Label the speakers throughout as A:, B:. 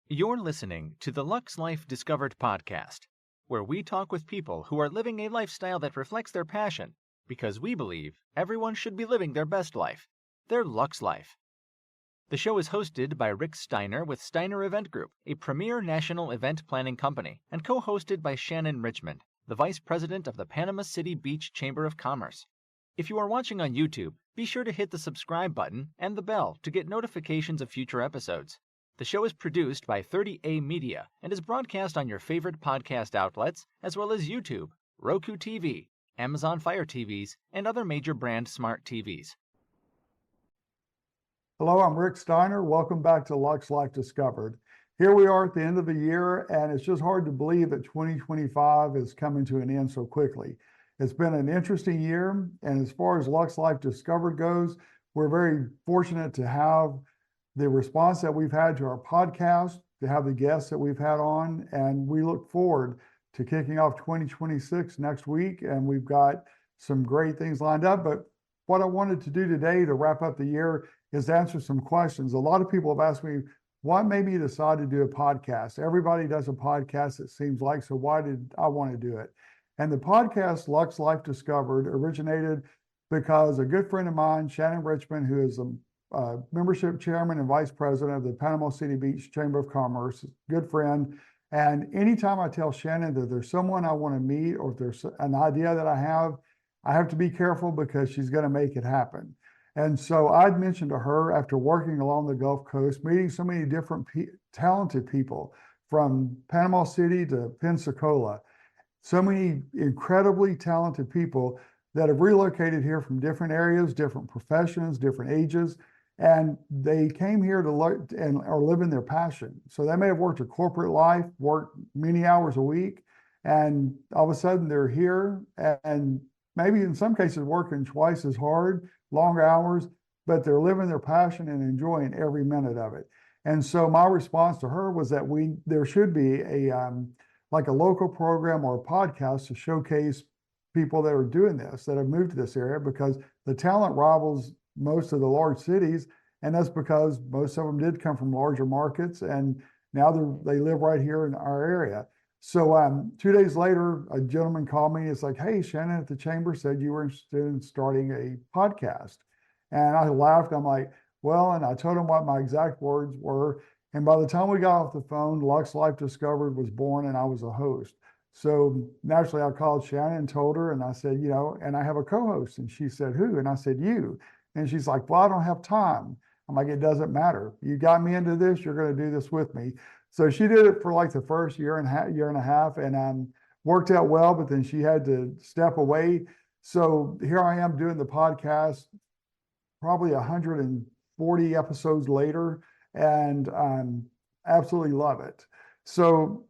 A: You're listening to the Luxe Life Discovered podcast, where we talk with people who are living a lifestyle that reflects their passion, because we believe everyone should be living their best life, their Luxe Life. The show is hosted by Rick Steiner with Steiner Event Group, a premier national event planning company, and co-hosted by Shannon Richmond, the Vice President of the Panama City Beach Chamber of Commerce. If you are watching on YouTube, be sure to hit the subscribe button and the bell to get notifications of future episodes. The show is produced by 30A Media and is broadcast on your favorite podcast outlets, as well as YouTube, Roku TV, Amazon Fire TVs, and other major brand smart TVs.
B: Hello, I'm Rick Steiner. Welcome back to Luxe Life Discovered. Here we are at the end of the year, and it's just hard to believe that 2025 is coming to an end so quickly. It's been an interesting year, and as far as Luxe Life Discovered goes, we're very fortunate to have the response that we've had to our podcast, to have the guests that we've had on, and we look forward to kicking off 2026 next week, and we've got some great things lined up. But what I wanted to do today to wrap up the year is to answer some questions. A lot of people have asked me, what made me decide to do a podcast? Everybody does a podcast, it seems like, so why did I want to do it? And the podcast, Luxe Life Discovered, originated because a good friend of mine, Shannon Richmond, who is a membership chairman and vice president of the Panama City Beach Chamber of Commerce, good friend. And anytime I tell Shannon that there's someone I want to meet or if there's an idea that I have to be careful because she's going to make it happen. And so I'd mentioned to her, after working along the Gulf Coast, meeting so many different talented people from Panama City to Pensacola, so many incredibly talented people that have relocated here from different areas, different professions, different ages, and they came here to learn and are living their passion. So they may have worked a corporate life, worked many hours a week, and all of a sudden they're here and maybe in some cases working twice as hard, longer hours, but they're living their passion and enjoying every minute of it. And so my response to her was that there should be like a local program or a podcast to showcase people that are doing this, that have moved to this area, because the talent rivals most of the large cities. And that's because most of them did come from larger markets, and now they live right here in our area. So 2 days later, a gentleman called me. It's like, hey, Shannon at the chamber said you were interested in starting a podcast. And I laughed. I'm like, well, and I told him what my exact words were. And by the time we got off the phone, Luxe Life Discovered was born and I was a host. So naturally I called Shannon and told her, and I said, and I have a co-host. And she said, who? And I said, you. And she's like, well, I don't have time. I'm like, it doesn't matter. You got me into this. You're going to do this with me. So she did it for like the first year and a half, and worked out well, but then she had to step away. So here I am doing the podcast, probably 140 episodes later, and absolutely love it. So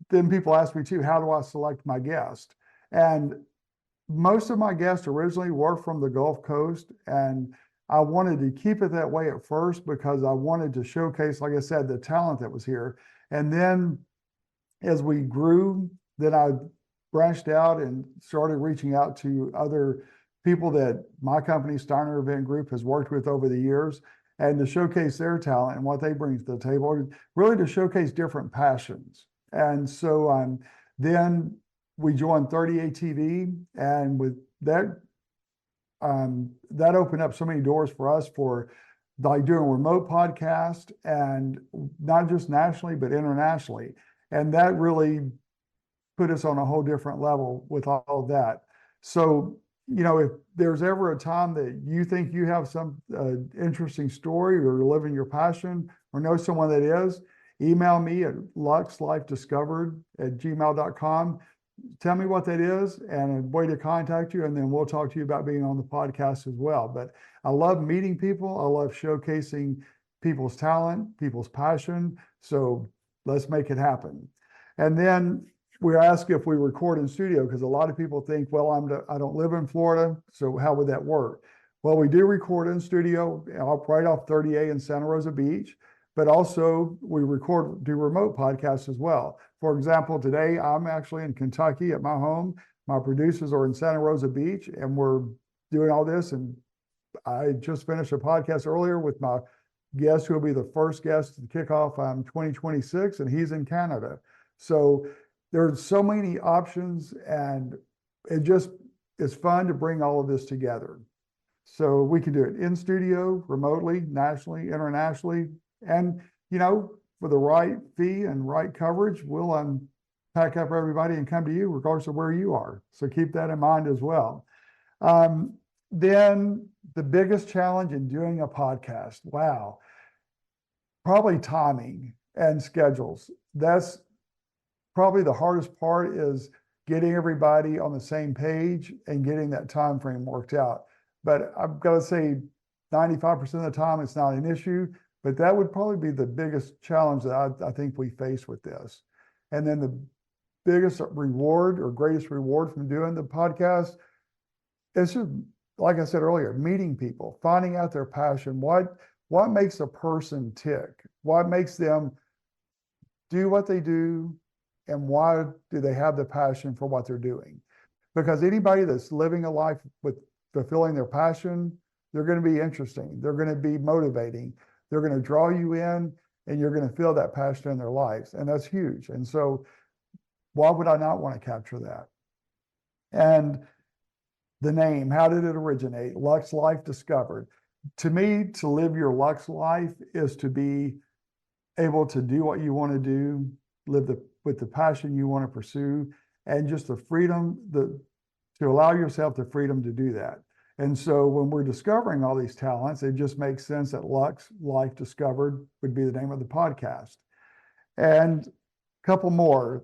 B: then people ask me too, how do I select my guest? And most of my guests originally were from the Gulf Coast, and I wanted to keep it that way at first because I wanted to showcase, like I said, the talent that was here. And then as we grew, then I branched out and started reaching out to other people that my company, Steiner Event Group, has worked with over the years, and to showcase their talent and what they bring to the table, really to showcase different passions. And so then we joined 30A TV, and with that, that opened up so many doors for us for like doing a remote podcast, and not just nationally, but internationally. And that really put us on a whole different level with all of that. So, if there's ever a time that you think you have some interesting story, or living your passion, or know someone that is, email me at luxelifediscovered@gmail.com. Tell me what that is and a way to contact you, and then we'll talk to you about being on the podcast as well. But I love meeting people. I love showcasing people's talent, people's passion. So let's make it happen. And then we ask if we record in studio, because a lot of people think, well, I don't live in Florida, so how would that work? Well, we do record in studio right off 30A in Santa Rosa Beach, but also we do remote podcasts as well. For example, today I'm actually in Kentucky at my home. My producers are in Santa Rosa Beach, and we're doing all this. And I just finished a podcast earlier with my guess who will be the first guest to kick off 2026, and he's in Canada. So there's so many options, and it just is fun to bring all of this together. So we can do it in studio, remotely, nationally, internationally, and for the right fee and right coverage, we'll pack up everybody and come to you regardless of where you are. So keep that in mind as well. Then the biggest challenge in doing a podcast, wow, probably timing and schedules. That's probably the hardest part, is getting everybody on the same page and getting that time frame worked out. But I've got to say 95% of the time it's not an issue, but that would probably be the biggest challenge that I think we face with this. And then the biggest reward or greatest reward from doing the podcast, it's just, like I said earlier, meeting people, finding out their passion, what makes a person tick, what makes them do what they do, and why do they have the passion for what they're doing. Because anybody that's living a life with fulfilling their passion, they're going to be interesting, they're going to be motivating, they're going to draw you in, and you're going to feel that passion in their lives. And that's huge. And so why would I not want to capture that? And the name, how did it originate? Luxe Life Discovered. To me, to live your Luxe life is to be able to do what you want to do, live with the passion you want to pursue, and just the freedom to allow yourself the freedom to do that. And so when we're discovering all these talents, it just makes sense that Luxe Life Discovered would be the name of the podcast. And a couple more,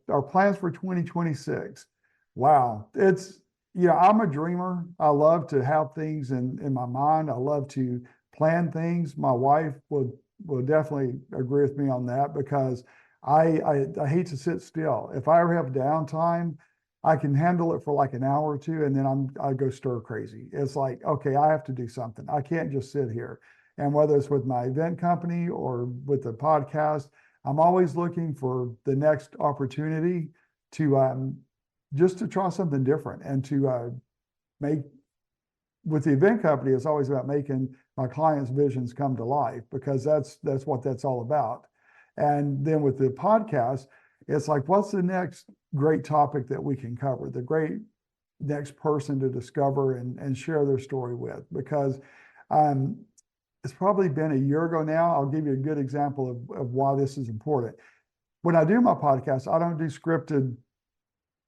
B: our plans for 2026. Wow, I'm a dreamer. I love to have things in my mind. I love to plan things. My wife will definitely agree with me on that, because I hate to sit still. If I ever have downtime, I can handle it for like an hour or two, and then I go stir crazy. It's like, okay, I have to do something. I can't just sit here. And whether it's with my event company or with the podcast, I'm always looking for the next opportunity to just to try something different, and to make, with the event company, it's always about making my clients' visions come to life, because that's what that's all about. And then with the podcast, it's like, what's the next great topic that we can cover, the great next person to discover and share their story with? Because it's probably been a year ago now. I'll give you a good example of why this is important. When I do my podcast, I don't do scripted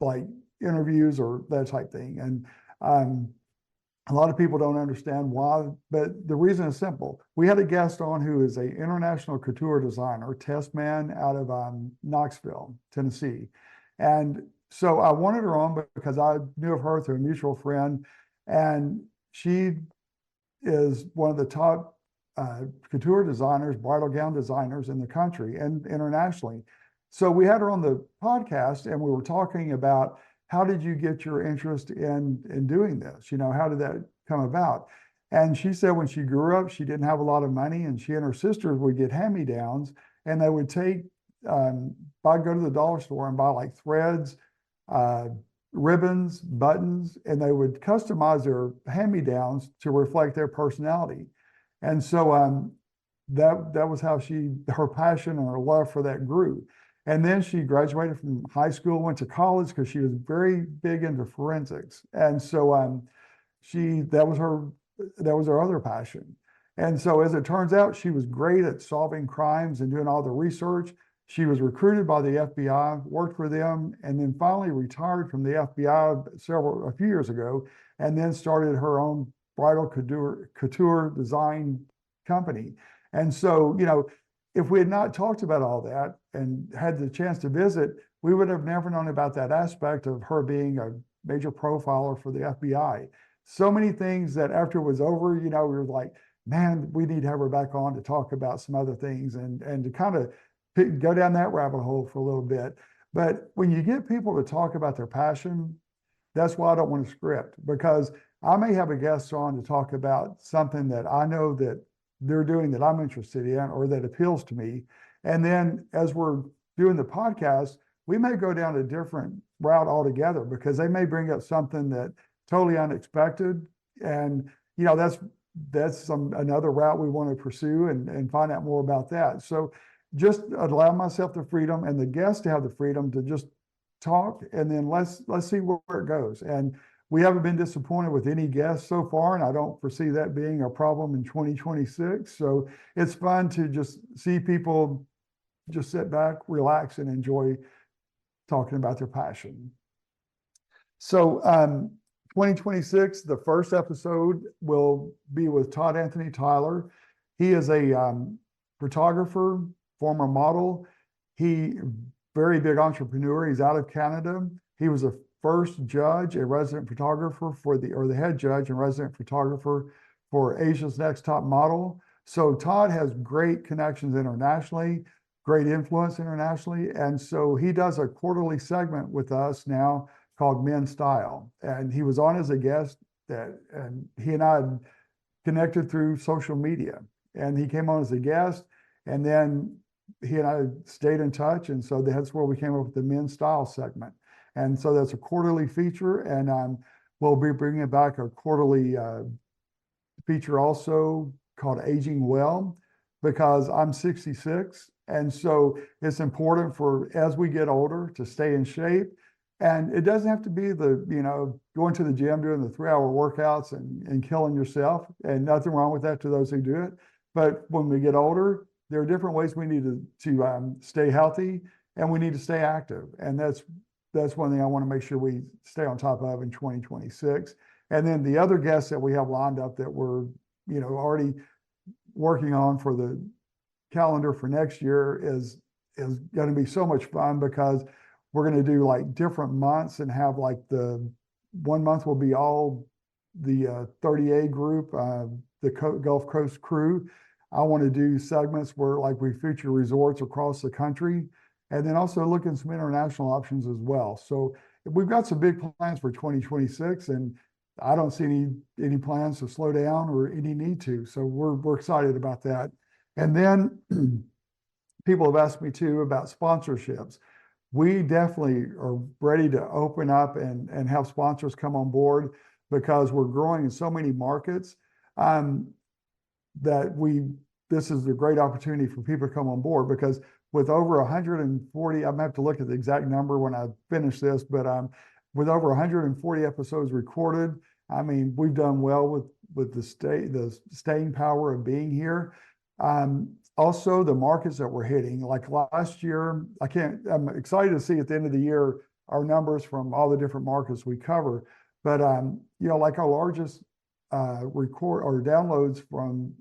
B: like interviews or that type thing. And a lot of people don't understand why, but the reason is simple. We had a guest on who is an international couture designer, Tess Man, out of Knoxville, Tennessee. And so I wanted her on because I knew of her through a mutual friend, and she is one of the top couture designers, bridal gown designers in the country and internationally. So we had her on the podcast, and we were talking about, how did you get your interest in doing this? How did that come about? And she said when she grew up, she didn't have a lot of money, and she and her sisters would get hand-me-downs, and they would go to the dollar store and buy like threads, ribbons, buttons, and they would customize their hand-me-downs to reflect their personality. And so that was how her passion and her love for that grew. And then she graduated from high school, went to college because she was very big into forensics. And so that was her other passion. And so as it turns out, she was great at solving crimes and doing all the research. She was recruited by the FBI, worked for them, and then finally retired from the FBI a few years ago, and then started her own bridal couture design company. And so, if we had not talked about all that and had the chance to visit, we would have never known about that aspect of her being a major profiler for the FBI. So many things that after it was over, we were like, man, we need to have her back on to talk about some other things and to kind of go down that rabbit hole for a little bit. But when you get people to talk about their passion, that's why I don't want to script, because I may have a guest on to talk about something that I know that they're doing that I'm interested in or that appeals to me. And then as we're doing the podcast, we may go down a different route altogether, because they may bring up something that totally unexpected. And, that's that's another route we want to pursue and find out more about that. So just allow myself the freedom and the guests to have the freedom to just talk, and then let's see where it goes. And we haven't been disappointed with any guests so far, and I don't foresee that being a problem in 2026. So it's fun to just see people just sit back, relax, and enjoy talking about their passion. So 2026, the first episode will be with Todd Anthony Tyler. He is a photographer, former model. He very big entrepreneur. He's out of Canada. He was a first judge, a resident photographer for the head judge and resident photographer for Asia's Next Top Model. So Todd has great connections internationally, great influence internationally. And so he does a quarterly segment with us now called Men's Style. And he was on as a guest and he and I had connected through social media, and he came on as a guest, and then he and I stayed in touch. And so that's where we came up with the Men's Style segment. And so that's a quarterly feature. And we'll be bringing back a quarterly feature also called Aging Well, because I'm 66. And so it's important for, as we get older, to stay in shape. And it doesn't have to be going to the gym, doing the 3-hour workouts and killing yourself. And nothing wrong with that to those who do it. But when we get older, there are different ways we need to stay healthy, and we need to stay active. And that's one thing I want to make sure we stay on top of in 2026. And then the other guests that we have lined up that we're already working on for the calendar for next year is going to be so much fun, because we're going to do like different months and have like the 1 month will be all the 30A group, the Gulf Coast crew. I want to do segments where like we feature resorts across the country, and then also look at some international options as well. So we've got some big plans for 2026, and I don't see any plans to slow down or any need to. So we're excited about that. And then people have asked me too about sponsorships. We definitely are ready to open up and have sponsors come on board, because we're growing in so many markets this is a great opportunity for people to come on board, because with over 140, I'm gonna have to look at the exact number when I finish this, but with over 140 episodes recorded, I mean, we've done well with the staying power of being here. Also, the markets that we're hitting, like last year, I'm excited to see at the end of the year our numbers from all the different markets we cover. But like our largest record or downloads from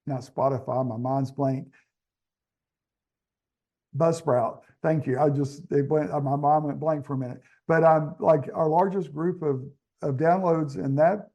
B: not Spotify, my mind's blank. Buzzsprout. Thank you. My mind went blank for a minute. But like our largest group of downloads in that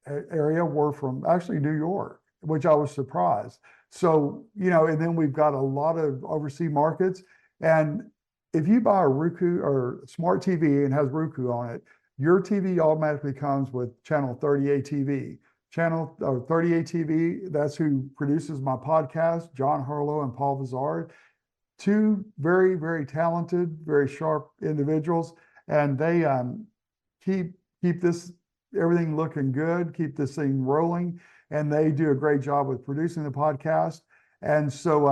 B: area were from actually New York, which I was surprised. So, and then we've got a lot of overseas markets. And if you buy a Roku or smart TV and has Roku on it, your TV automatically comes with channel 30A TV. Channel 30A TV, that's who produces my podcast, John Harlow and Paul Vizard. Two very, very talented, very sharp individuals. And they keep everything looking good, keep this thing rolling. And they do a great job with producing the podcast. And so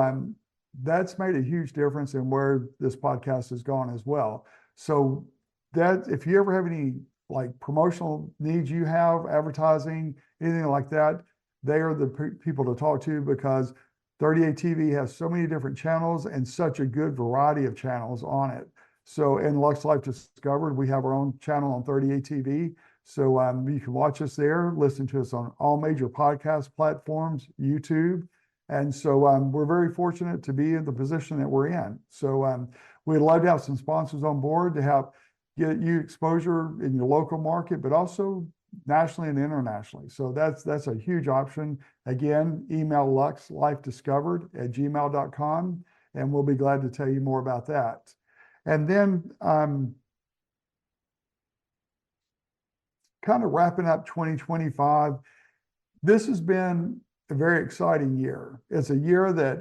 B: that's made a huge difference in where this podcast has gone as well. So that if you ever have any like promotional needs you have, advertising, anything like that, they are the people to talk to, because 30A TV has so many different channels and such a good variety of channels on it. So in Luxe Life Discovered, we have our own channel on 30A TV. So you can watch us there, listen to us on all major podcast platforms, YouTube. And so we're very fortunate to be in the position that we're in. So we'd love to have some sponsors on board to help get you exposure in your local market, but also nationally and internationally. So that's a huge option. Again, email luxelifediscovered@gmail.com, and we'll be glad to tell you more about that. And then kind of wrapping up 2025, this has been a very exciting year. It's a year that,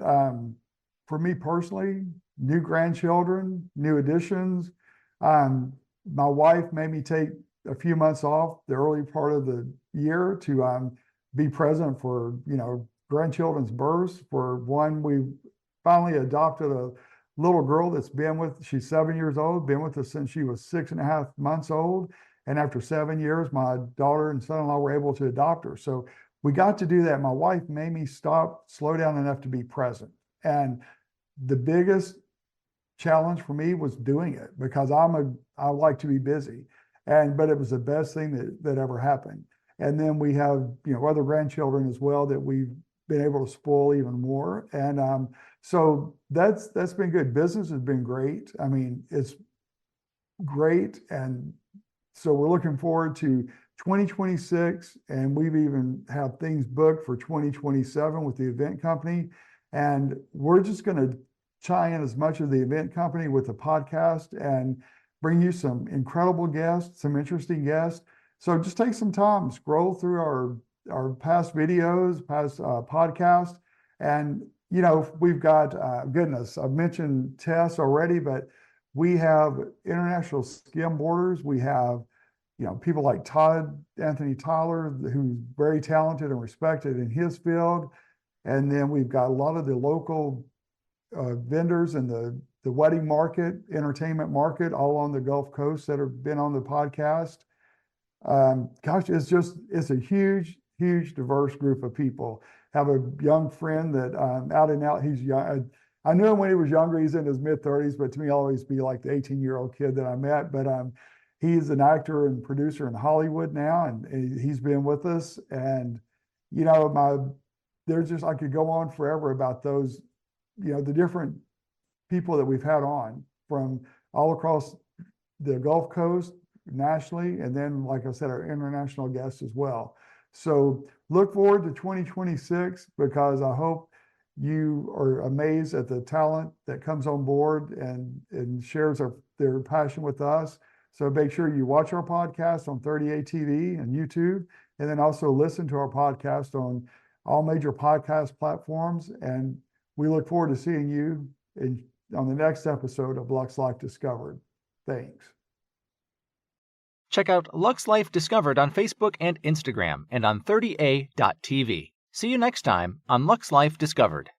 B: for me personally, new grandchildren, new additions. My wife made me take a few months off the early part of the year to be present for, grandchildren's births. For one, we finally adopted a little girl she's 7 years old, been with us since she was 6.5 months old. And after 7 years, my daughter and son-in-law were able to adopt her. So we got to do that. My wife made me slow down enough to be present. And the biggest challenge for me was doing it because I like to be busy. But it was the best thing that ever happened. And then we have, other grandchildren as well that we've been able to spoil even more. And so that's been good. Business has been great. I mean, it's great. And so we're looking forward to 2026, and we've even have things booked for 2027 with the event company. And we're just going to tie in as much of the event company with the podcast and bring you some incredible guests, some interesting guests. So just take some time, scroll through our past videos, past podcasts. And, we've got, goodness, I've mentioned Tess already, but we have international skimboarders. We have, people like Anthony Tyler, who's very talented and respected in his field. And then we've got a lot of the local vendors in the wedding market, entertainment market, all on the Gulf Coast that have been on the podcast. It's a huge, huge, diverse group of people. Have a young friend that out and out, he's young. I knew him when he was younger. He's in his mid-30s, but to me, I'll always be like the 18-year-old kid that I met. But he's an actor and producer in Hollywood now, and he's been with us. And I could go on forever about those, the different people that we've had on from all across the Gulf Coast nationally, and then, like I said, our international guests as well. So look forward to 2026 because I hope you are amazed at the talent that comes on board and shares their passion with us. So make sure you watch our podcast on 38 TV and YouTube, and then also listen to our podcast on all major podcast platforms. And we look forward to seeing you on the next episode of Luxe Life Discovered. Thanks.
A: Check out Luxe Life Discovered on Facebook and Instagram and on 30a.tv. See you next time on Luxe Life Discovered.